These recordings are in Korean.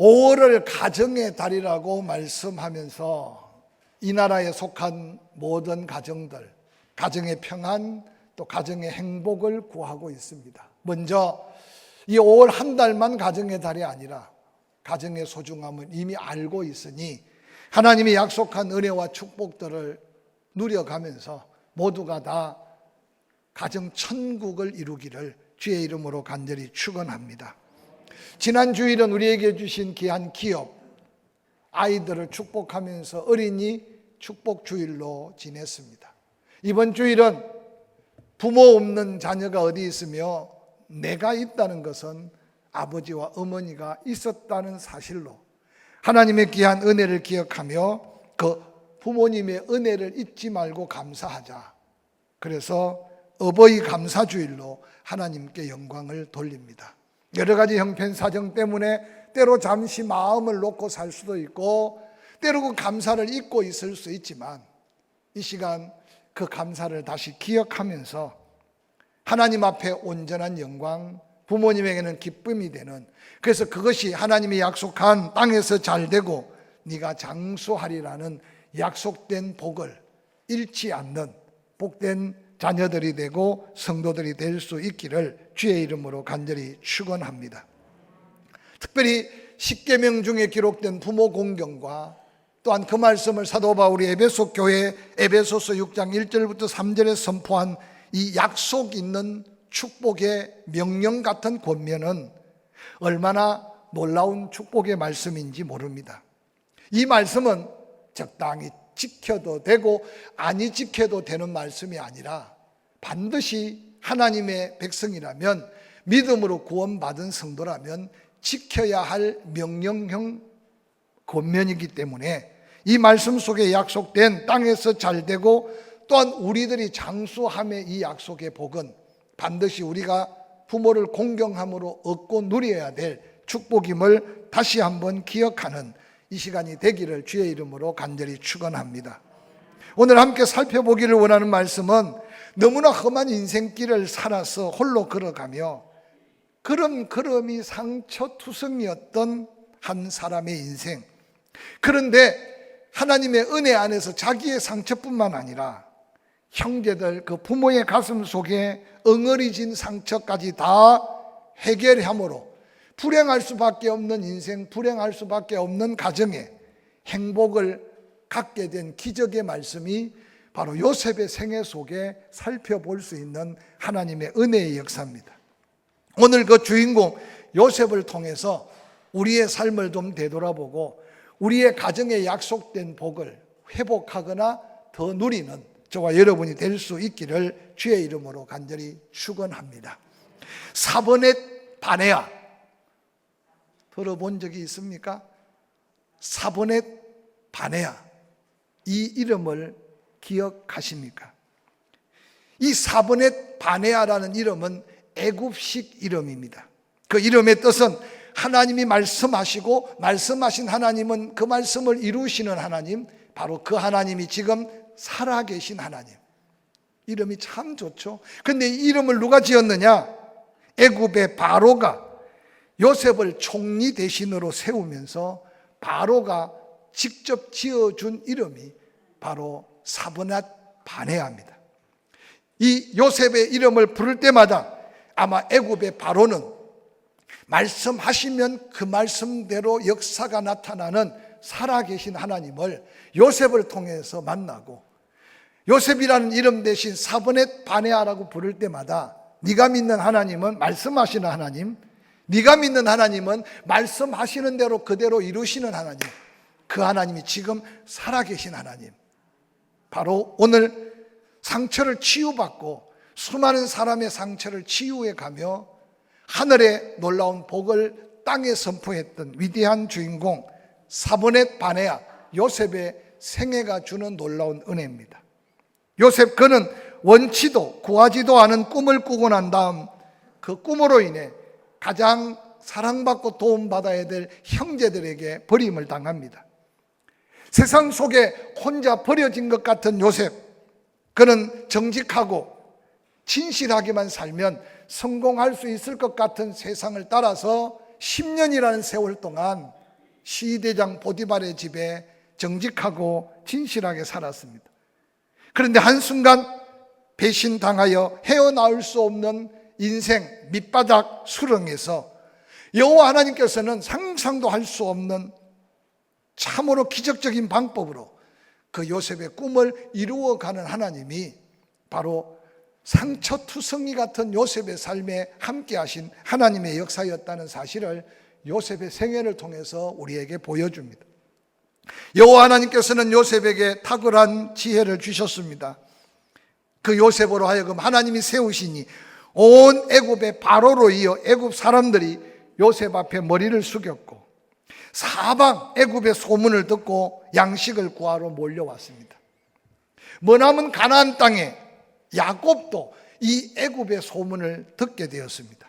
5월을 가정의 달이라고 말씀하면서 이 나라에 속한 모든 가정들, 가정의 평안 또 가정의 행복을 구하고 있습니다. 먼저 이 5월 한 달만 가정의 달이 아니라 가정의 소중함을 이미 알고 있으니 하나님이 약속한 은혜와 축복들을 누려가면서 모두가 다 가정 천국을 이루기를 주의 이름으로 간절히 축원합니다. 지난 주일은 우리에게 주신 귀한 기업, 아이들을 축복하면서 어린이 축복 주일로 지냈습니다. 이번 주일은 부모 없는 자녀가 어디 있으며 내가 있다는 것은 아버지와 어머니가 있었다는 사실로 하나님의 귀한 은혜를 기억하며 그 부모님의 은혜를 잊지 말고 감사하자. 그래서 어버이 감사주일로 하나님께 영광을 돌립니다. 여러 가지 형편사정 때문에 때로 잠시 마음을 놓고 살 수도 있고 때로 그 감사를 잊고 있을 수 있지만 이 시간 그 감사를 다시 기억하면서 하나님 앞에 온전한 영광, 부모님에게는 기쁨이 되는, 그래서 그것이 하나님이 약속한 땅에서 잘 되고 네가 장수하리라는 약속된 복을 잃지 않는 복된 자녀들이 되고 성도들이 될 수 있기를 주의 이름으로 간절히 축원합니다. 특별히 십계명 중에 기록된 부모 공경과 또한 그 말씀을 사도 바울이 에베소 교회 에베소서 6장 1절부터 3절에 선포한 이 약속 있는 축복의 명령 같은 권면은 얼마나 놀라운 축복의 말씀인지 모릅니다. 이 말씀은 적당히 지켜도 되고 아니 지켜도 되는 말씀이 아니라 반드시 하나님의 백성이라면 믿음으로 구원받은 성도라면 지켜야 할 명령형 권면이기 때문에 이 말씀 속에 약속된 땅에서 잘 되고 또한 우리들이 장수함의 이 약속의 복은 반드시 우리가 부모를 공경함으로 얻고 누려야 될 축복임을 다시 한번 기억하는 이 시간이 되기를 주의 이름으로 간절히 축원합니다. 오늘 함께 살펴보기를 원하는 말씀은 너무나 험한 인생길을 살아서 홀로 걸어가며 그름그름이 상처투성이었던 한 사람의 인생. 그런데 하나님의 은혜 안에서 자기의 상처뿐만 아니라 형제들 그 부모의 가슴 속에 엉어리진 상처까지 다 해결함으로 불행할 수밖에 없는 인생, 불행할 수밖에 없는 가정에 행복을 갖게 된 기적의 말씀이 바로 요셉의 생애 속에 살펴볼 수 있는 하나님의 은혜의 역사입니다. 오늘 그 주인공 요셉을 통해서 우리의 삶을 좀 되돌아보고 우리의 가정에 약속된 복을 회복하거나 더 누리는 저와 여러분이 될 수 있기를 주의 이름으로 간절히 축원합니다. 사버넷 바네아 들어본 적이 있습니까? 사버넷 바네아, 이 이름을 기억하십니까? 이 사버넷 바네아라는 이름은 애굽식 이름입니다. 그 이름의 뜻은 하나님이 말씀하시고 말씀하신 하나님은 그 말씀을 이루시는 하나님, 바로 그 하나님이 지금 살아계신 하나님. 이름이 참 좋죠. 근데 이 이름을 누가 지었느냐? 애굽의 바로가 요셉을 총리 대신으로 세우면서 바로가 직접 지어준 이름이 바로 사버낫 바네아입니다. 이 요셉의 이름을 부를 때마다 아마 애굽의 바로는 말씀하시면 그 말씀대로 역사가 나타나는 살아계신 하나님을 요셉을 통해서 만나고 요셉이라는 이름 대신 사버넷 바네아라고 부를 때마다 네가 믿는 하나님은 말씀하시는 하나님, 네가 믿는 하나님은 말씀하시는 대로 그대로 이루시는 하나님, 그 하나님이 지금 살아계신 하나님. 바로 오늘 상처를 치유받고 수많은 사람의 상처를 치유해 가며 하늘의 놀라운 복을 땅에 선포했던 위대한 주인공 사버넷 바네아 요셉의 생애가 주는 놀라운 은혜입니다. 요셉 그는 원치도 구하지도 않은 꿈을 꾸고 난 다음 그 꿈으로 인해 가장 사랑받고 도움받아야 될 형제들에게 버림을 당합니다. 세상 속에 혼자 버려진 것 같은 요셉, 그는 정직하고 진실하게만 살면 성공할 수 있을 것 같은 세상을 따라서 10년이라는 세월 동안 시대장 보디발의 집에 정직하고 진실하게 살았습니다. 그런데 한순간 배신당하여 헤어나올 수 없는 인생 밑바닥 수렁에서 여호와 하나님께서는 상상도 할 수 없는 참으로 기적적인 방법으로 그 요셉의 꿈을 이루어가는 하나님이 바로 상처투성이 같은 요셉의 삶에 함께하신 하나님의 역사였다는 사실을 요셉의 생애를 통해서 우리에게 보여줍니다. 여호와 하나님께서는 요셉에게 탁월한 지혜를 주셨습니다. 그 요셉으로 하여금 하나님이 세우시니 온 애굽의 바로로 이어 애굽 사람들이 요셉 앞에 머리를 숙였고 사방 애굽의 소문을 듣고 양식을 구하러 몰려왔습니다. 머나먼 가나안 땅에 야곱도 이 애굽의 소문을 듣게 되었습니다.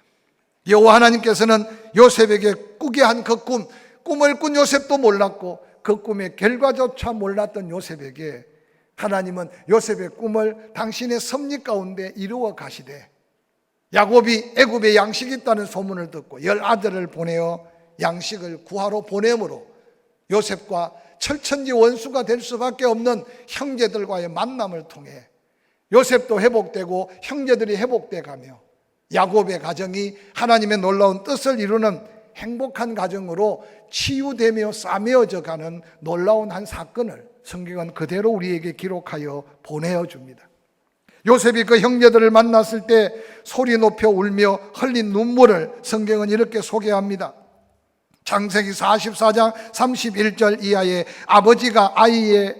여호와 하나님께서는 요셉에게 꾸게 한 그 꿈을 꾼 요셉도 몰랐고 그 꿈의 결과조차 몰랐던 요셉에게 하나님은 요셉의 꿈을 당신의 섭리 가운데 이루어 가시되 야곱이 애굽에 양식이 있다는 소문을 듣고 10아들을 보내어 양식을 구하러 보내므로 요셉과 철천지 원수가 될 수밖에 없는 형제들과의 만남을 통해 요셉도 회복되고 형제들이 회복돼 가며 야곱의 가정이 하나님의 놀라운 뜻을 이루는 행복한 가정으로 치유되며 싸매어져 가는 놀라운 한 사건을 성경은 그대로 우리에게 기록하여 보내어 줍니다. 요셉이 그 형제들을 만났을 때 소리 높여 울며 흘린 눈물을 성경은 이렇게 소개합니다. 창세기 44장 31절 이하에 아버지가 아이의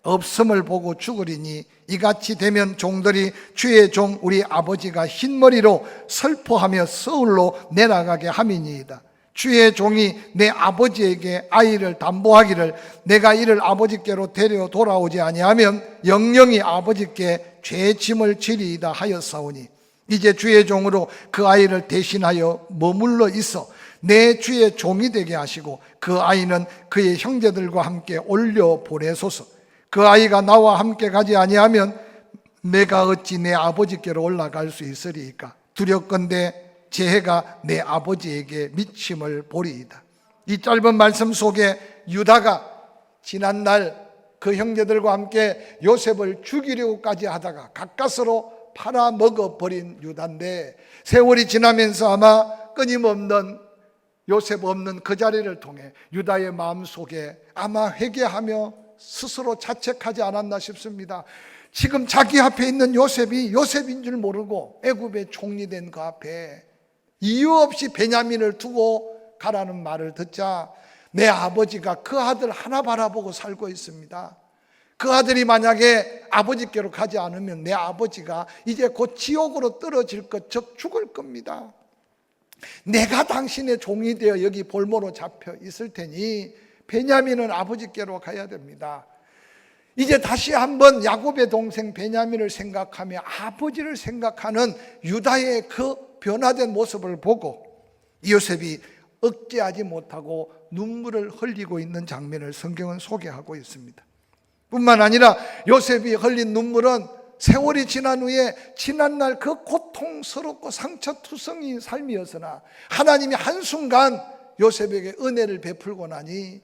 없음을 보고 죽으리니 이같이 되면 종들이 주의 종 우리 아버지가 흰머리로 슬퍼하며 서울로 내려가게 함이니이다. 주의 종이 내 아버지에게 아이를 담보하기를 내가 이를 아버지께로 데려 돌아오지 아니하면 영영이 아버지께 죄의 짐을 지리이다 하였사오니 이제 주의 종으로 그 아이를 대신하여 머물러 있어 내 주의 종이 되게 하시고 그 아이는 그의 형제들과 함께 올려 보내소서. 그 아이가 나와 함께 가지 아니하면 내가 어찌 내 아버지께로 올라갈 수 있으리이까. 두렵건대 재해가 내 아버지에게 미침을 보리이다. 이 짧은 말씀 속에 유다가 지난날 그 형제들과 함께 요셉을 죽이려고까지 하다가 가까스로 팔아먹어버린 유다인데 세월이 지나면서 아마 끊임없는 요셉 없는 그 자리를 통해 유다의 마음속에 아마 회개하며 스스로 자책하지 않았나 싶습니다. 지금 자기 앞에 있는 요셉이 요셉인 줄 모르고 애굽의 총리 된 그 앞에 이유 없이 베냐민을 두고 가라는 말을 듣자 내 아버지가 그 아들 하나 바라보고 살고 있습니다. 그 아들이 만약에 아버지께로 가지 않으면 내 아버지가 이제 곧 지옥으로 떨어질 것, 즉 죽을 겁니다. 내가 당신의 종이 되어 여기 볼모로 잡혀 있을 테니 베냐민은 아버지께로 가야 됩니다. 이제 다시 한번 야곱의 동생 베냐민을 생각하며 아버지를 생각하는 유다의 그 변화된 모습을 보고 요셉이 억제하지 못하고 눈물을 흘리고 있는 장면을 성경은 소개하고 있습니다. 뿐만 아니라 요셉이 흘린 눈물은 세월이 지난 후에 지난날 그 고통스럽고 상처투성이 삶이었으나 하나님이 한순간 요셉에게 은혜를 베풀고 나니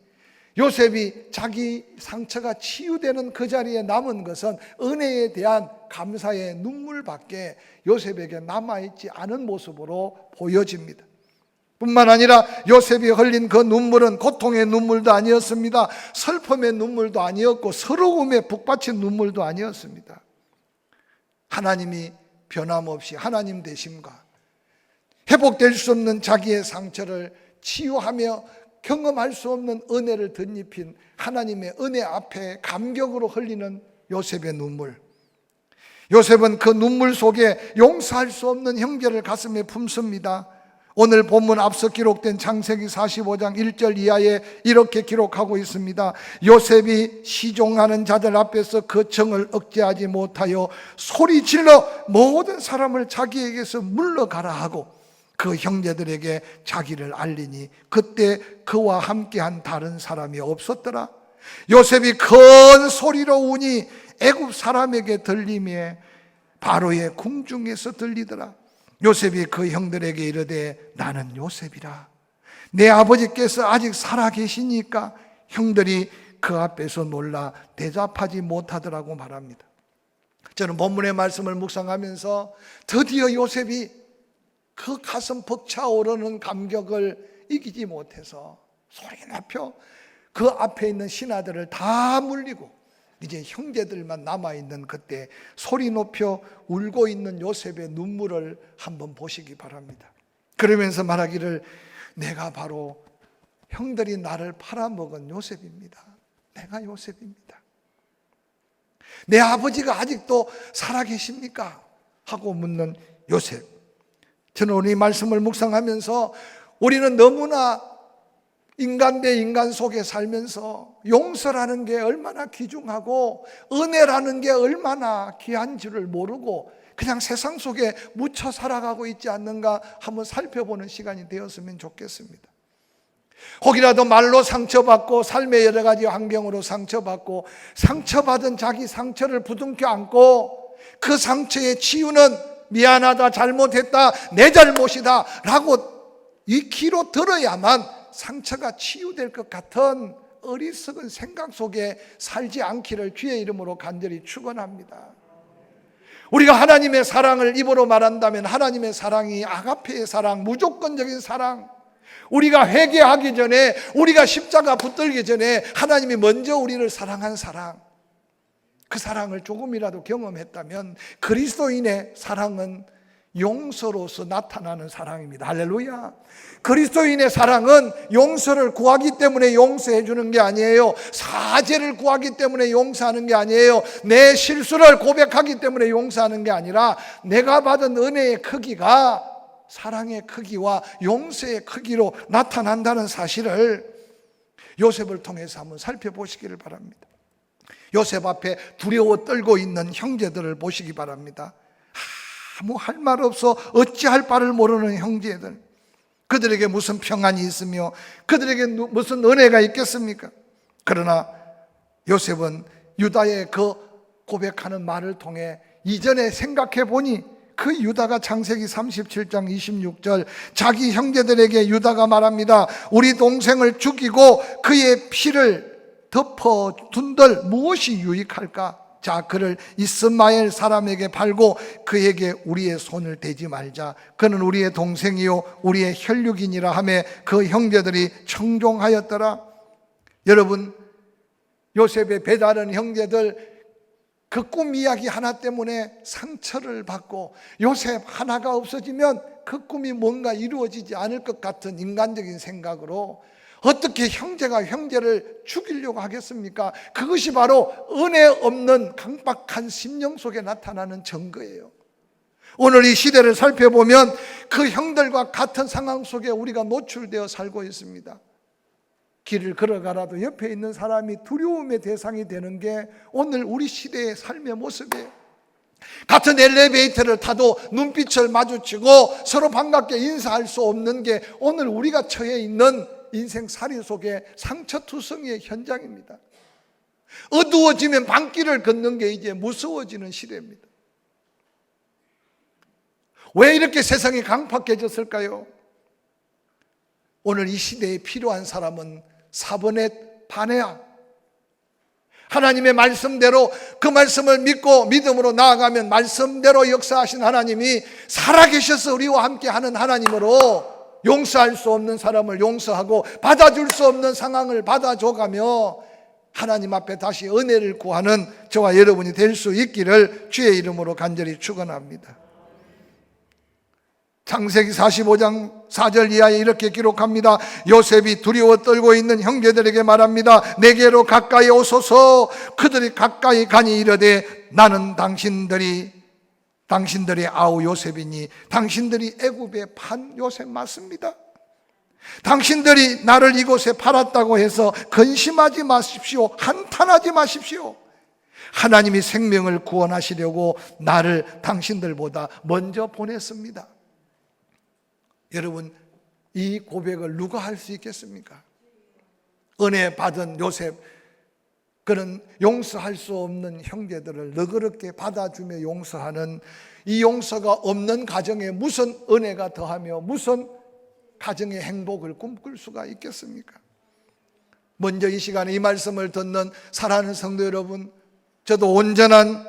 요셉이 자기 상처가 치유되는 그 자리에 남은 것은 은혜에 대한 감사의 눈물밖에 요셉에게 남아있지 않은 모습으로 보여집니다. 뿐만 아니라 요셉이 흘린 그 눈물은 고통의 눈물도 아니었습니다. 슬픔의 눈물도 아니었고 서러움에 북받친 눈물도 아니었습니다. 하나님이 변함없이 하나님 되심과 회복될 수 없는 자기의 상처를 치유하며 경험할 수 없는 은혜를 덧입힌 하나님의 은혜 앞에 감격으로 흘리는 요셉의 눈물. 요셉은 그 눈물 속에 용서할 수 없는 형제를 가슴에 품습니다. 오늘 본문 앞서 기록된 창세기 45장 1절 이하에 이렇게 기록하고 있습니다. 요셉이 시종하는 자들 앞에서 그 정을 억제하지 못하여 소리 질러 모든 사람을 자기에게서 물러가라 하고 그 형제들에게 자기를 알리니 그때 그와 함께한 다른 사람이 없었더라. 요셉이 큰 소리로 우니 애굽 사람에게 들리며 바로의 궁중에서 들리더라. 요셉이 그 형들에게 이르되 나는 요셉이라. 내 아버지께서 아직 살아계시니까 형들이 그 앞에서 놀라 대답하지 못하더라고 말합니다. 저는 본문의 말씀을 묵상하면서 드디어 요셉이 그 가슴 벅차오르는 감격을 이기지 못해서 소리 높여 그 앞에 있는 신하들을 다 물리고 이제 형제들만 남아있는 그때 소리 높여 울고 있는 요셉의 눈물을 한번 보시기 바랍니다. 그러면서 말하기를 내가 바로 형들이 나를 팔아먹은 요셉입니다. 내가 요셉입니다. 내 아버지가 아직도 살아계십니까? 하고 묻는 요셉. 저는 오늘 이 말씀을 묵상하면서 우리는 너무나 인간 대 인간 속에 살면서 용서라는 게 얼마나 귀중하고 은혜라는 게 얼마나 귀한 줄을 모르고 그냥 세상 속에 묻혀 살아가고 있지 않는가 한번 살펴보는 시간이 되었으면 좋겠습니다. 혹이라도 말로 상처받고 삶의 여러 가지 환경으로 상처받고 상처받은 자기 상처를 부둥켜 안고 그 상처의 치유는 미안하다, 잘못했다, 내 잘못이다 라고 익히로 들어야만 상처가 치유될 것 같은 어리석은 생각 속에 살지 않기를 주의 이름으로 간절히 축원합니다. 우리가 하나님의 사랑을 입으로 말한다면 하나님의 사랑이 아가페의 사랑, 무조건적인 사랑, 우리가 회개하기 전에, 우리가 십자가 붙들기 전에 하나님이 먼저 우리를 사랑한 사랑, 그 사랑을 조금이라도 경험했다면 그리스도인의 사랑은 용서로서 나타나는 사랑입니다. 할렐루야. 그리스도인의 사랑은 용서를 구하기 때문에 용서해 주는 게 아니에요. 사죄를 구하기 때문에 용서하는 게 아니에요. 내 실수를 고백하기 때문에 용서하는 게 아니라 내가 받은 은혜의 크기가 사랑의 크기와 용서의 크기로 나타난다는 사실을 요셉을 통해서 한번 살펴보시기를 바랍니다. 요셉 앞에 두려워 떨고 있는 형제들을 보시기 바랍니다. 아무 할 말 없어 어찌할 바를 모르는 형제들, 그들에게 무슨 평안이 있으며 그들에게 무슨 은혜가 있겠습니까? 그러나 요셉은 유다의 그 고백하는 말을 통해 이전에 생각해 보니 그 유다가 창세기 37장 26절 자기 형제들에게 유다가 말합니다. 우리 동생을 죽이고 그의 피를 덮어둔들 무엇이 유익할까? 자, 그를 이스마엘 사람에게 팔고 그에게 우리의 손을 대지 말자. 그는 우리의 동생이요 우리의 혈육이니라 하며 그 형제들이 청종하였더라. 여러분, 요셉의 배다른 형제들 그 꿈 이야기 하나 때문에 상처를 받고 요셉 하나가 없어지면 그 꿈이 뭔가 이루어지지 않을 것 같은 인간적인 생각으로 어떻게 형제가 형제를 죽이려고 하겠습니까? 그것이 바로 은혜 없는 강박한 심령 속에 나타나는 증거예요. 오늘 이 시대를 살펴보면 그 형들과 같은 상황 속에 우리가 노출되어 살고 있습니다. 길을 걸어가라도 옆에 있는 사람이 두려움의 대상이 되는 게 오늘 우리 시대의 삶의 모습이에요. 같은 엘리베이터를 타도 눈빛을 마주치고 서로 반갑게 인사할 수 없는 게 오늘 우리가 처해 있는 인생살이 속에 상처투성이의 현장입니다. 어두워지면 밤길을 걷는 게 이제 무서워지는 시대입니다. 왜 이렇게 세상이 강팍해졌을까요? 오늘 이 시대에 필요한 사람은 4번의 반해야. 하나님의 말씀대로 그 말씀을 믿고 믿음으로 나아가면 말씀대로 역사하신 하나님이 살아계셔서 우리와 함께 하는 하나님으로 용서할 수 없는 사람을 용서하고 받아줄 수 없는 상황을 받아줘가며 하나님 앞에 다시 은혜를 구하는 저와 여러분이 될 수 있기를 주의 이름으로 간절히 축원합니다. 창세기 45장 4절 이하에 이렇게 기록합니다. 요셉이 두려워 떨고 있는 형제들에게 말합니다. 내게로 가까이 오소서. 그들이 가까이 가니 이르되 나는 당신들이 아우 요셉이니 당신들이 애굽에 판 요셉 맞습니다. 당신들이 나를 이곳에 팔았다고 해서 근심하지 마십시오. 한탄하지 마십시오. 하나님이 생명을 구원하시려고 나를 당신들보다 먼저 보냈습니다. 여러분, 이 고백을 누가 할 수 있겠습니까? 은혜 받은 요셉, 그는 용서할 수 없는 형제들을 너그럽게 받아주며 용서하는 이 용서가 없는 가정에 무슨 은혜가 더하며 무슨 가정의 행복을 꿈꿀 수가 있겠습니까? 먼저 이 시간에 이 말씀을 듣는 사랑하는 성도 여러분, 저도 온전한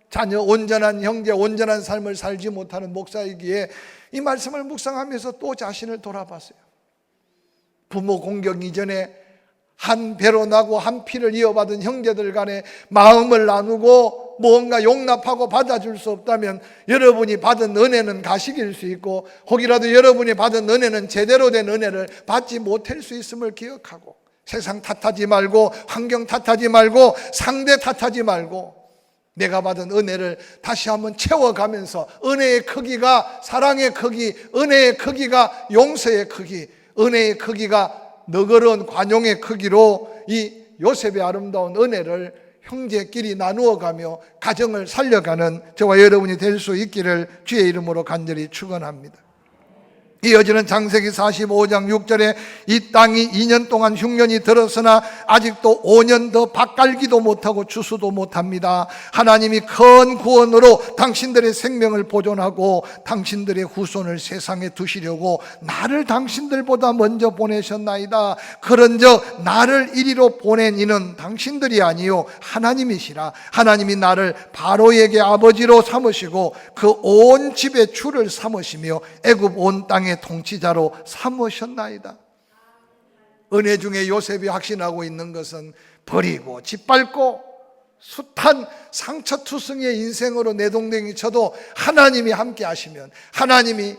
자녀, 온전한 형제, 온전한 삶을 살지 못하는 목사이기에 이 말씀을 묵상하면서 또 자신을 돌아봤어요. 부모 공격 이전에 한 배로 나고 한 피를 이어받은 형제들 간에 마음을 나누고 무언가 용납하고 받아줄 수 없다면 여러분이 받은 은혜는 가식일 수 있고, 혹이라도 여러분이 받은 은혜는 제대로 된 은혜를 받지 못할 수 있음을 기억하고, 세상 탓하지 말고, 환경 탓하지 말고, 상대 탓하지 말고, 내가 받은 은혜를 다시 한번 채워가면서 은혜의 크기가 사랑의 크기, 은혜의 크기가 용서의 크기, 은혜의 크기가 너그러운 관용의 크기로 이 요셉의 아름다운 은혜를 형제끼리 나누어가며 가정을 살려가는 저와 여러분이 될 수 있기를 주의 이름으로 간절히 축원합니다. 이어지는 창세기 45장 6절에 이 땅이 2년 동안 흉년이 들었으나 아직도 5년 더 밭갈기도 못하고 추수도 못합니다. 하나님이 큰 구원으로 당신들의 생명을 보존하고 당신들의 후손을 세상에 두시려고 나를 당신들보다 먼저 보내셨나이다. 그런즉 나를 이리로 보낸 이는 당신들이 아니요 하나님이시라. 하나님이 나를 바로에게 아버지로 삼으시고 그 온 집의 주를 삼으시며 애굽 온 땅에 통치자로 삼으셨나이다. 은혜 중에 요셉이 확신하고 있는 것은 버리고 짓밟고 숱한 상처투성이의 인생으로 내동댕이 쳐도 하나님이 함께 하시면, 하나님이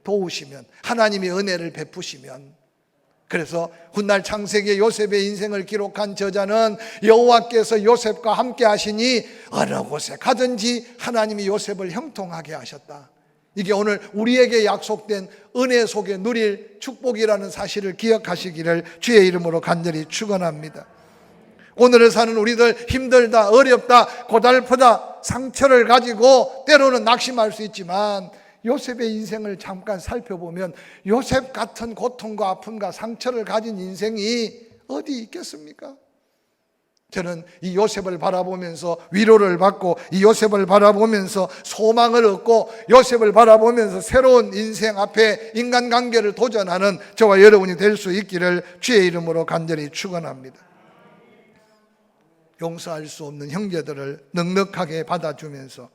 도우시면, 하나님이 은혜를 베푸시면, 그래서 훗날 창세기에 요셉의 인생을 기록한 저자는 여호와께서 요셉과 함께 하시니 어느 곳에 가든지 하나님이 요셉을 형통하게 하셨다. 이게 오늘 우리에게 약속된 은혜 속에 누릴 축복이라는 사실을 기억하시기를 주의 이름으로 간절히 축원합니다. 오늘을 사는 우리들 힘들다, 어렵다, 고달프다, 상처를 가지고 때로는 낙심할 수 있지만 요셉의 인생을 잠깐 살펴보면 요셉 같은 고통과 아픔과 상처를 가진 인생이 어디 있겠습니까? 저는 이 요셉을 바라보면서 위로를 받고, 이 요셉을 바라보면서 소망을 얻고, 요셉을 바라보면서 새로운 인생 앞에 인간관계를 도전하는 저와 여러분이 될 수 있기를 주의 이름으로 간절히 축원합니다. 용서할 수 없는 형제들을 넉넉하게 받아주면서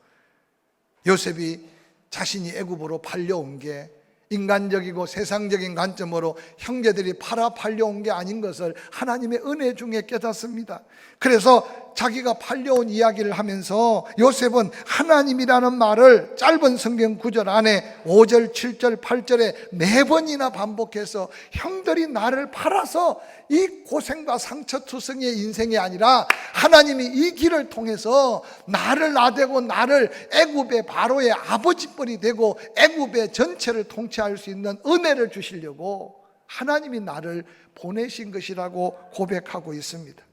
요셉이 자신이 애굽으로 팔려온 게 인간적이고 세상적인 관점으로 형제들이 팔려온 게 아닌 것을 하나님의 은혜 중에 깨닫습니다. 그래서 자기가 팔려온 이야기를 하면서 요셉은 하나님이라는 말을 짧은 성경 구절 안에 5절, 7절, 8절에 4번이나 반복해서 형들이 나를 팔아서 이 고생과 상처투성이의 인생이 아니라 하나님이 이 길을 통해서 나를 나대고 나를 애굽의 바로의 아버지뻘이 되고 애굽의 전체를 통치할 수 있는 은혜를 주시려고 하나님이 나를 보내신 것이라고 고백하고 있습니다.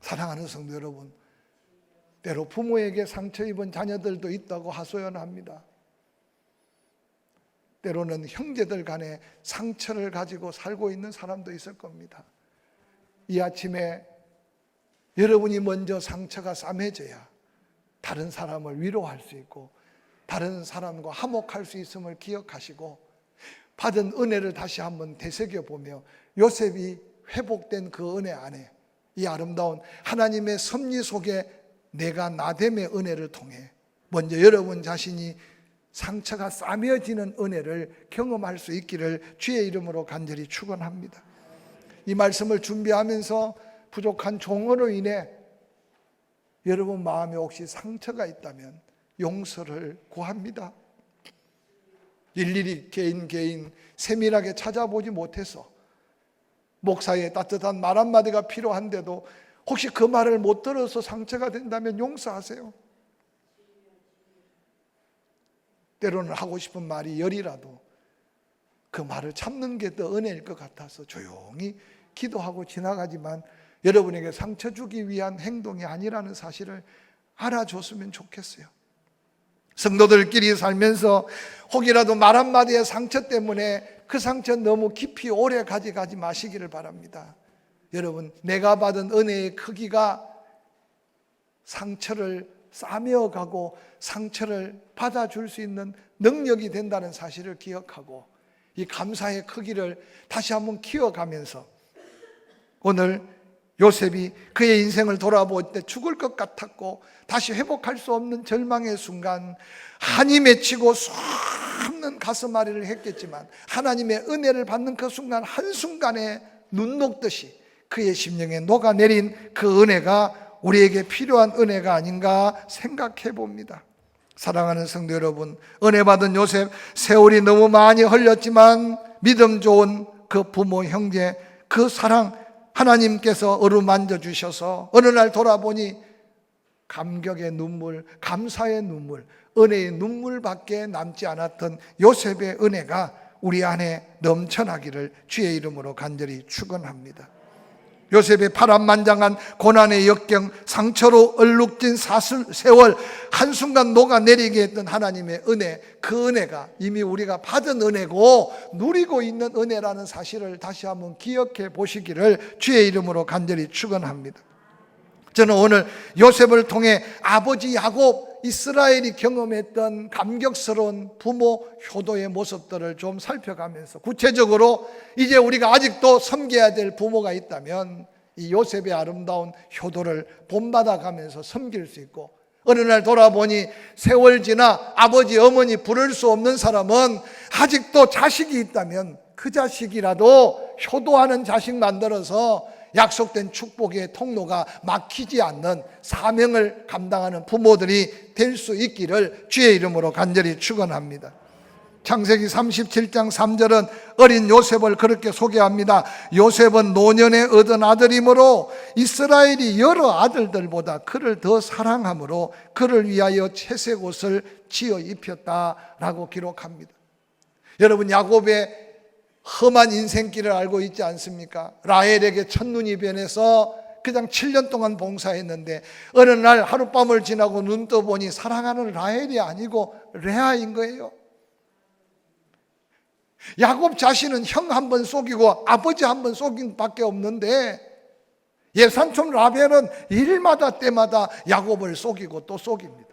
사랑하는 성도 여러분, 때로 부모에게 상처 입은 자녀들도 있다고 하소연합니다. 때로는 형제들 간에 상처를 가지고 살고 있는 사람도 있을 겁니다. 이 아침에 여러분이 먼저 상처가 싸매져야 다른 사람을 위로할 수 있고 다른 사람과 화목할 수 있음을 기억하시고 받은 은혜를 다시 한번 되새겨보며 요셉이 회복된 그 은혜 안에 이 아름다운 하나님의 섭리 속에 내가 나됨의 은혜를 통해 먼저 여러분 자신이 상처가 싸매어지는 은혜를 경험할 수 있기를 주의 이름으로 간절히 축원합니다. 이 말씀을 준비하면서 부족한 종어로 인해 여러분 마음에 혹시 상처가 있다면 용서를 구합니다. 일일이 개인 세밀하게 찾아보지 못해서 목사의 따뜻한 말 한마디가 필요한데도 혹시 그 말을 못 들어서 상처가 된다면 용서하세요. 때로는 하고 싶은 말이 열이라도 그 말을 참는 게 더 은혜일 것 같아서 조용히 기도하고 지나가지만 여러분에게 상처 주기 위한 행동이 아니라는 사실을 알아줬으면 좋겠어요. 성도들끼리 살면서 혹이라도 말 한마디의 상처 때문에 그 상처 너무 깊이 오래 가져가지 마시기를 바랍니다. 여러분, 내가 받은 은혜의 크기가 상처를 싸매어 가고 상처를 받아줄 수 있는 능력이 된다는 사실을 기억하고 이 감사의 크기를 다시 한번 키워가면서 오늘 요셉이 그의 인생을 돌아볼 때 죽을 것 같았고 다시 회복할 수 없는 절망의 순간 한이 맺히고 수없는 가슴앓이를 했겠지만 하나님의 은혜를 받는 그 순간 한순간에 눈 녹듯이 그의 심령에 녹아내린 그 은혜가 우리에게 필요한 은혜가 아닌가 생각해 봅니다. 사랑하는 성도 여러분, 은혜 받은 요셉, 세월이 너무 많이 흘렸지만 믿음 좋은 그 부모, 형제, 그 사랑 하나님께서 어루만져 주셔서 어느 날 돌아보니 감격의 눈물, 감사의 눈물, 은혜의 눈물밖에 남지 않았던 요셉의 은혜가 우리 안에 넘쳐나기를 주의 이름으로 간절히 축원합니다. 요셉의 파란만장한 고난의 역경, 상처로 얼룩진 세월, 한순간 녹아내리게 했던 하나님의 은혜, 그 은혜가 이미 우리가 받은 은혜고 누리고 있는 은혜라는 사실을 다시 한번 기억해 보시기를 주의 이름으로 간절히 축원합니다. 저는 오늘 요셉을 통해 아버지 야곱, 이스라엘이 경험했던 감격스러운 부모 효도의 모습들을 좀 살펴가면서 구체적으로 이제 우리가 아직도 섬겨야 될 부모가 있다면 이 요셉의 아름다운 효도를 본받아가면서 섬길 수 있고, 어느 날 돌아보니 세월 지나 아버지 어머니 부를 수 없는 사람은 아직도 자식이 있다면 그 자식이라도 효도하는 자식 만들어서 약속된 축복의 통로가 막히지 않는 사명을 감당하는 부모들이 될 수 있기를 주의 이름으로 간절히 축원합니다. 창세기 37장 3절은 어린 요셉을 그렇게 소개합니다. 요셉은 노년에 얻은 아들이므로 이스라엘이 여러 아들들보다 그를 더 사랑하므로 그를 위하여 채색 옷을 지어 입혔다라고 기록합니다. 여러분, 야곱의 험한 인생길을 알고 있지 않습니까? 라헬에게 첫눈이 변해서 그냥 7년 동안 봉사했는데 어느 날 하룻밤을 지나고 눈 떠보니 사랑하는 라헬이 아니고 레아인 거예요. 야곱 자신은 형 한 번 속이고 아버지 한 번 속인 밖에 없는데 예산촌 라벨은 일마다 때마다 야곱을 속이고 또 속입니다.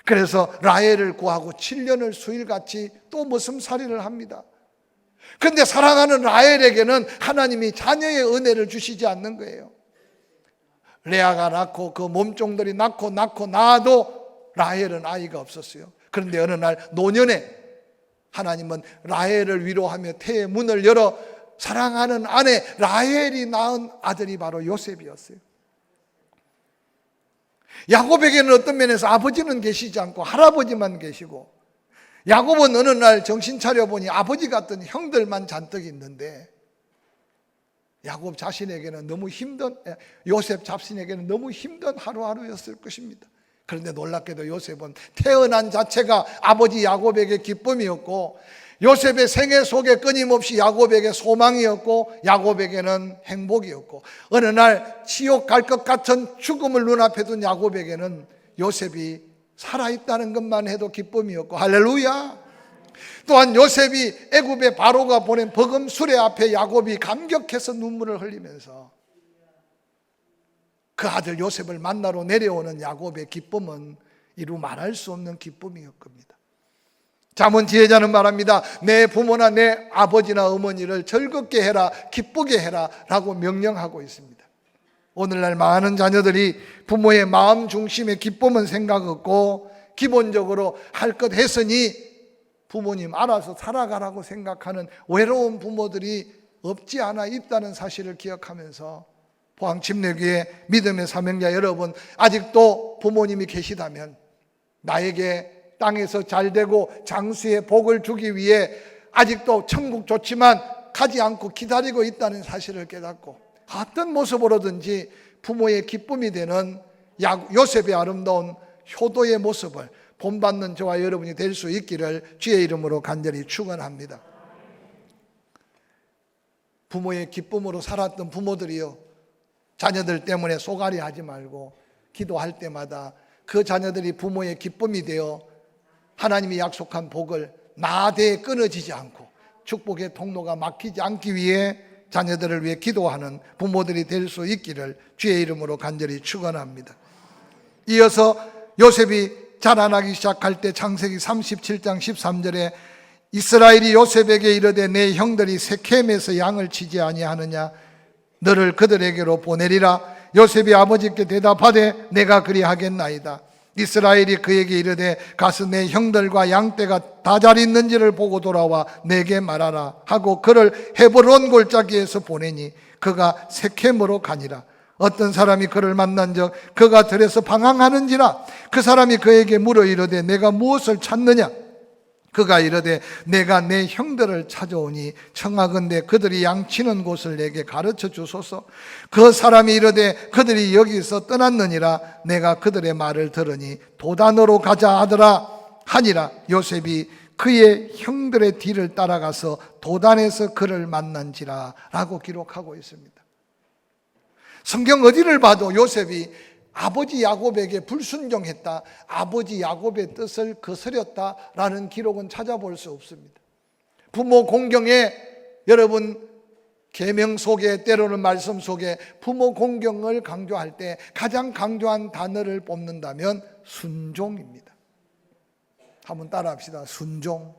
그래서 라헬을 구하고 7년을 수일같이 또 머슴살이를 합니다. 그런데 사랑하는 라헬에게는 하나님이 자녀의 은혜를 주시지 않는 거예요. 레아가 낳고 그 몸종들이 낳고 낳아도 라헬은 아이가 없었어요. 그런데 어느 날 노년에 하나님은 라헬을 위로하며 태의 문을 열어 사랑하는 아내 라헬이 낳은 아들이 바로 요셉이었어요. 야곱에게는 어떤 면에서 아버지는 계시지 않고 할아버지만 계시고, 야곱은 어느 날 정신 차려보니 아버지 같은 형들만 잔뜩 있는데 야곱 자신에게는 요셉 자신에게는 너무 힘든 하루하루였을 것입니다. 그런데 놀랍게도 요셉은 태어난 자체가 아버지 야곱에게 기쁨이었고, 요셉의 생애 속에 끊임없이 야곱에게 소망이었고, 야곱에게는 행복이었고, 어느 날 지옥 갈 것 같은 죽음을 눈앞에 둔 야곱에게는 요셉이 살아있다는 것만 해도 기쁨이었고, 할렐루야. 또한 요셉이 애굽의 바로가 보낸 버금 수레 앞에 야곱이 감격해서 눈물을 흘리면서 그 아들 요셉을 만나러 내려오는 야곱의 기쁨은 이루 말할 수 없는 기쁨이었 겁니다. 잠언 지혜자는 말합니다. 내 부모나 내 아버지나 어머니를 즐겁게 해라, 기쁘게 해라 라고 명령하고 있습니다. 오늘날 많은 자녀들이 부모의 마음 중심의 기쁨은 생각 없고 기본적으로 할 것 했으니 부모님 알아서 살아가라고 생각하는 외로운 부모들이 없지 않아 있다는 사실을 기억하면서 포항침례교회 믿음의 사명자 여러분, 아직도 부모님이 계시다면 나에게 땅에서 잘되고 장수의 복을 주기 위해 아직도 천국 좋지만 가지 않고 기다리고 있다는 사실을 깨닫고 어떤 모습으로든지 부모의 기쁨이 되는 요셉의 아름다운 효도의 모습을 본받는 저와 여러분이 될 수 있기를 주의 이름으로 간절히 축원합니다. 부모의 기쁨으로 살았던 부모들이요, 자녀들 때문에 쏘가리 하지 말고 기도할 때마다 그 자녀들이 부모의 기쁨이 되어 하나님이 약속한 복을 나대에 끊어지지 않고 축복의 통로가 막히지 않기 위해 자녀들을 위해 기도하는 부모들이 될 수 있기를 주의 이름으로 간절히 축원합니다. 이어서 요셉이 자라나기 시작할 때 창세기 37장 13절에 이스라엘이 요셉에게 이르되 내 형들이 세켐에서 양을 치지 아니하느냐 너를 그들에게로 보내리라. 요셉이 아버지께 대답하되 내가 그리하겠나이다. 이스라엘이 그에게 이르되 가서 내 형들과 양떼가 다 잘 있는지를 보고 돌아와 내게 말하라 하고 그를 헤브론 골짜기에서 보내니 그가 세켐으로 가니라. 어떤 사람이 그를 만난적 그가 들에서 방황하는지라. 그 사람이 그에게 물어 이르되 내가 무엇을 찾느냐. 그가 이르되 내가 내 형들을 찾아오니 청하건대 그들이 양치는 곳을 내게 가르쳐 주소서. 그 사람이 이르되 그들이 여기서 떠났느니라. 내가 그들의 말을 들으니 도단으로 가자 하더라 하니라. 요셉이 그의 형들의 뒤를 따라가서 도단에서 그를 만난지라 라고 기록하고 있습니다. 성경 어디를 봐도 요셉이 아버지 야곱에게 불순종했다, 아버지 야곱의 뜻을 거스렸다라는 기록은 찾아볼 수 없습니다. 부모 공경에, 여러분 계명 속에, 때로는 말씀 속에 부모 공경을 강조할 때 가장 강조한 단어를 뽑는다면 순종입니다. 한번 따라합시다. 순종.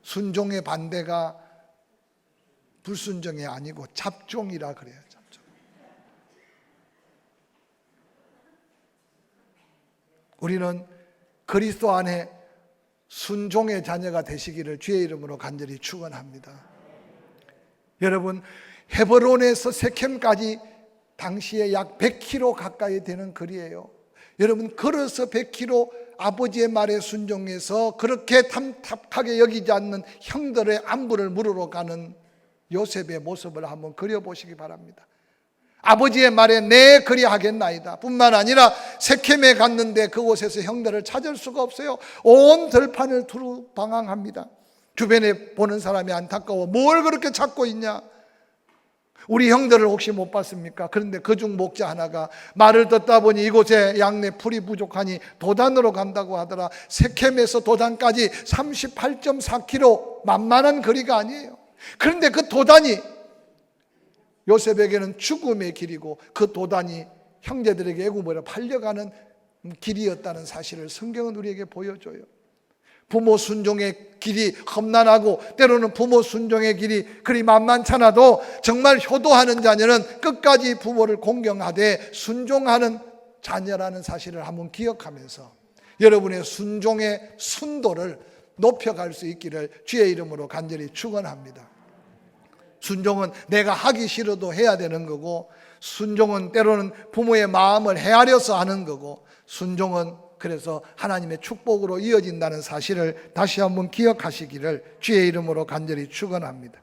순종의 반대가 불순종이 아니고 잡종이라 그래요. 우리는 그리스도 안에 순종의 자녀가 되시기를 주의 이름으로 간절히 축원합니다. 여러분, 헤브론에서 세켐까지 당시에 약 100km 가까이 되는 거리예요. 여러분, 걸어서 100km 아버지의 말에 순종해서 그렇게 탐탁하게 여기지 않는 형들의 안부를 물으러 가는 요셉의 모습을 한번 그려보시기 바랍니다. 아버지의 말에 내 그리하겠나이다 뿐만 아니라 세켐에 갔는데 그곳에서 형들을 찾을 수가 없어요. 온 들판을 두루 방황합니다. 주변에 보는 사람이 안타까워. 뭘 그렇게 찾고 있냐? 우리 형들을 혹시 못 봤습니까? 그런데 그중 목자 하나가 말을 듣다 보니 이곳에 양내 풀이 부족하니 도단으로 간다고 하더라. 세켐에서 도단까지 38.4km, 만만한 거리가 아니에요. 그런데 그 도단이 요셉에게는 죽음의 길이고 그 도단이 형제들에게 애굽으로 팔려가는 길이었다는 사실을 성경은 우리에게 보여줘요. 부모 순종의 길이 험난하고 때로는 부모 순종의 길이 그리 만만찮아도 정말 효도하는 자녀는 끝까지 부모를 공경하되 순종하는 자녀라는 사실을 한번 기억하면서 여러분의 순종의 순도를 높여갈 수 있기를 주의 이름으로 간절히 축원합니다. 순종은 내가 하기 싫어도 해야 되는 거고, 순종은 때로는 부모의 마음을 헤아려서 하는 거고, 순종은 그래서 하나님의 축복으로 이어진다는 사실을 다시 한번 기억하시기를 주의 이름으로 간절히 축원합니다.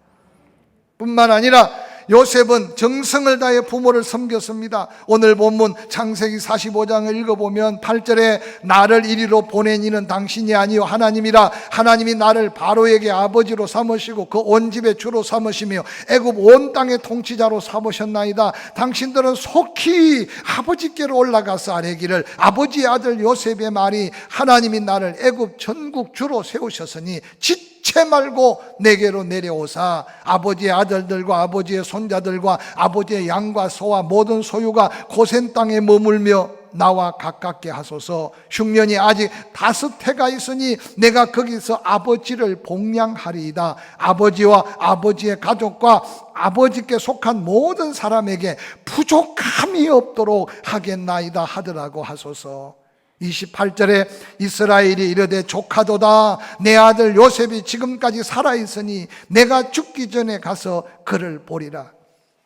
뿐만 아니라 요셉은 정성을 다해 부모를 섬겼습니다. 오늘 본문 창세기 45장을 읽어보면 8절에 나를 이리로 보낸 이는 당신이 아니요 하나님이라. 하나님이 나를 바로에게 아버지로 삼으시고 그 온 집의 주로 삼으시며 애굽 온 땅의 통치자로 삼으셨나이다. 당신들은 속히 아버지께로 올라가서 아뢰기를 아버지의 아들 요셉의 말이 하나님이 나를 애굽 전국 주로 세우셨으니 지체 말고 내게로 내려오사 아버지의 아들들과 아버지의 손자들과 아버지의 양과 소와 모든 소유가 고센 땅에 머물며 나와 가깝게 하소서. 흉년이 아직 5해가 있으니 내가 거기서 아버지를 복량하리이다. 아버지와 아버지의 가족과 아버지께 속한 모든 사람에게 부족함이 없도록 하겠나이다 하더라고 하소서. 28절에 이스라엘이 이르되 조카도다. 내 아들 요셉이 지금까지 살아있으니 내가 죽기 전에 가서 그를 보리라.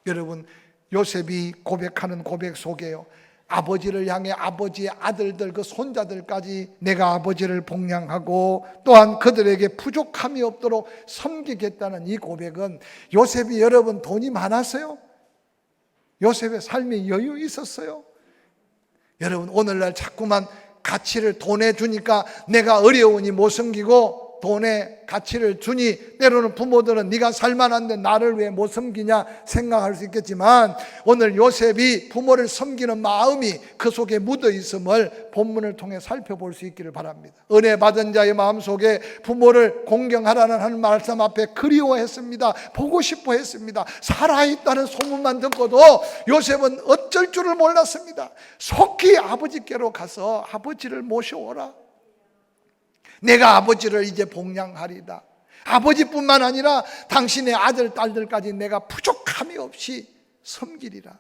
여러분, 요셉이 고백하는 고백 속에요, 아버지를 향해 아버지의 아들들 그 손자들까지 내가 아버지를 복양하고 또한 그들에게 부족함이 없도록 섬기겠다는 이 고백은, 요셉이 여러분 돈이 많았어요? 요셉의 삶에 여유 있었어요? 여러분, 오늘날 자꾸만 가치를 돈에 주니까 내가 어려우니 못 섬기고, 돈에 가치를 주니 때로는 부모들은 네가 살만한데 나를 왜 못 섬기냐 생각할 수 있겠지만, 오늘 요셉이 부모를 섬기는 마음이 그 속에 묻어 있음을 본문을 통해 살펴볼 수 있기를 바랍니다. 은혜 받은 자의 마음속에 부모를 공경하라는 하는 말씀 앞에 그리워했습니다. 보고 싶어 했습니다. 살아있다는 소문만 듣고도 요셉은 어쩔 줄을 몰랐습니다. 속히 아버지께로 가서 아버지를 모셔오라. 내가 아버지를 이제 복양하리다. 아버지뿐만 아니라 당신의 아들, 딸들까지 내가 부족함이 없이 섬기리라.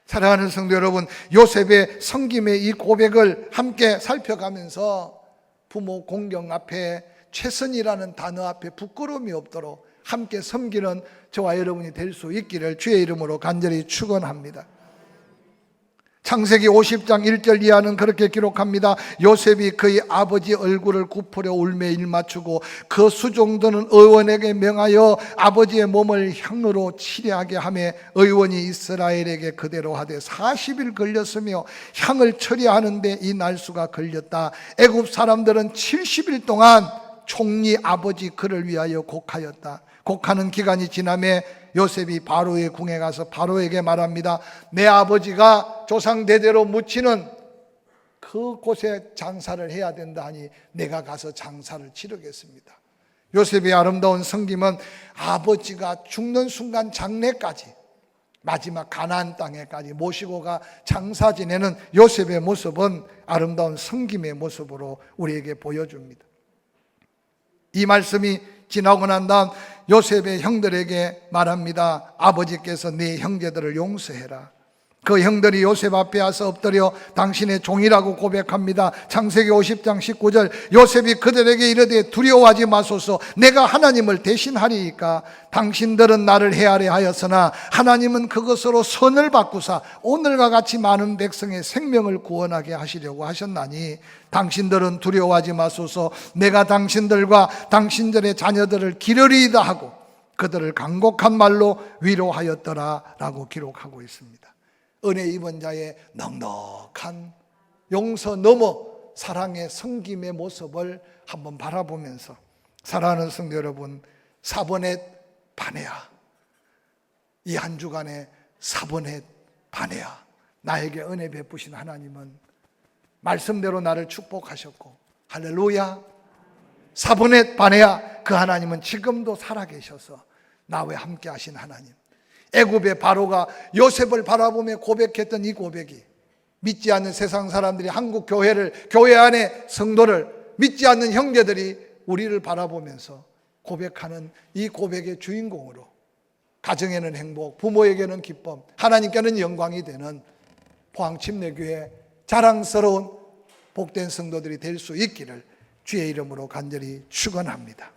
사랑하는 성도 여러분, 요셉의 섬김의 이 고백을 함께 살펴가면서 부모 공경 앞에, 최선이라는 단어 앞에 부끄러움이 없도록 함께 섬기는 저와 여러분이 될 수 있기를 주의 이름으로 간절히 축원합니다. 창세기 50장 1절 이하는 그렇게 기록합니다. 요셉이 그의 아버지 얼굴을 굽으려 울며 일맞추고 그 수종들은 의원에게 명하여 아버지의 몸을 향으로 치료하게 하며 의원이 이스라엘에게 그대로 하되 40일 걸렸으며 향을 처리하는데 이 날수가 걸렸다. 애굽 사람들은 70일 동안 총리 아버지 그를 위하여 곡하였다. 곡하는 기간이 지나매 요셉이 바로의 궁에 가서 바로에게 말합니다. 내 아버지가 조상 대대로 묻히는 그곳에 장사를 해야 된다 하니 내가 가서 장사를 치르겠습니다. 요셉의 아름다운 섬김은 아버지가 죽는 순간 장례까지, 마지막 가나안 땅에까지 모시고 가 장사 지내는 요셉의 모습은 아름다운 섬김의 모습으로 우리에게 보여줍니다. 이 말씀이 지나고 난 다음 요셉의 형들에게 말합니다. 아버지께서 네 형제들을 용서해라. 그 형들이 요셉 앞에 와서 엎드려 당신의 종이라고 고백합니다. 창세기 50장 19절 요셉이 그들에게 이르되 두려워하지 마소서. 내가 하나님을 대신하리이까. 당신들은 나를 헤아려 하였으나 하나님은 그것으로 선을 바꾸사 오늘과 같이 많은 백성의 생명을 구원하게 하시려고 하셨나니 당신들은 두려워하지 마소서. 내가 당신들과 당신들의 자녀들을 기르리이다 하고 그들을 간곡한 말로 위로하였더라 라고 기록하고 있습니다. 은혜 입은 자의 넉넉한 용서 넘어 사랑의 섬김의 모습을 한번 바라보면서 사랑하는 성도 여러분, 사번의 반해야, 이 한 주간의 사번의 반해야, 나에게 은혜 베푸신 하나님은 말씀대로 나를 축복하셨고 할렐루야, 사번의 반해야, 그 하나님은 지금도 살아계셔서 나와 함께 하신 하나님. 애굽의 바로가 요셉을 바라보며 고백했던 이 고백이 믿지 않는 세상 사람들이 한국 교회를, 교회 안에 성도를, 믿지 않는 형제들이 우리를 바라보면서 고백하는 이 고백의 주인공으로 가정에는 행복, 부모에게는 기쁨, 하나님께는 영광이 되는 포항침례교회 자랑스러운 복된 성도들이 될 수 있기를 주의 이름으로 간절히 축원합니다.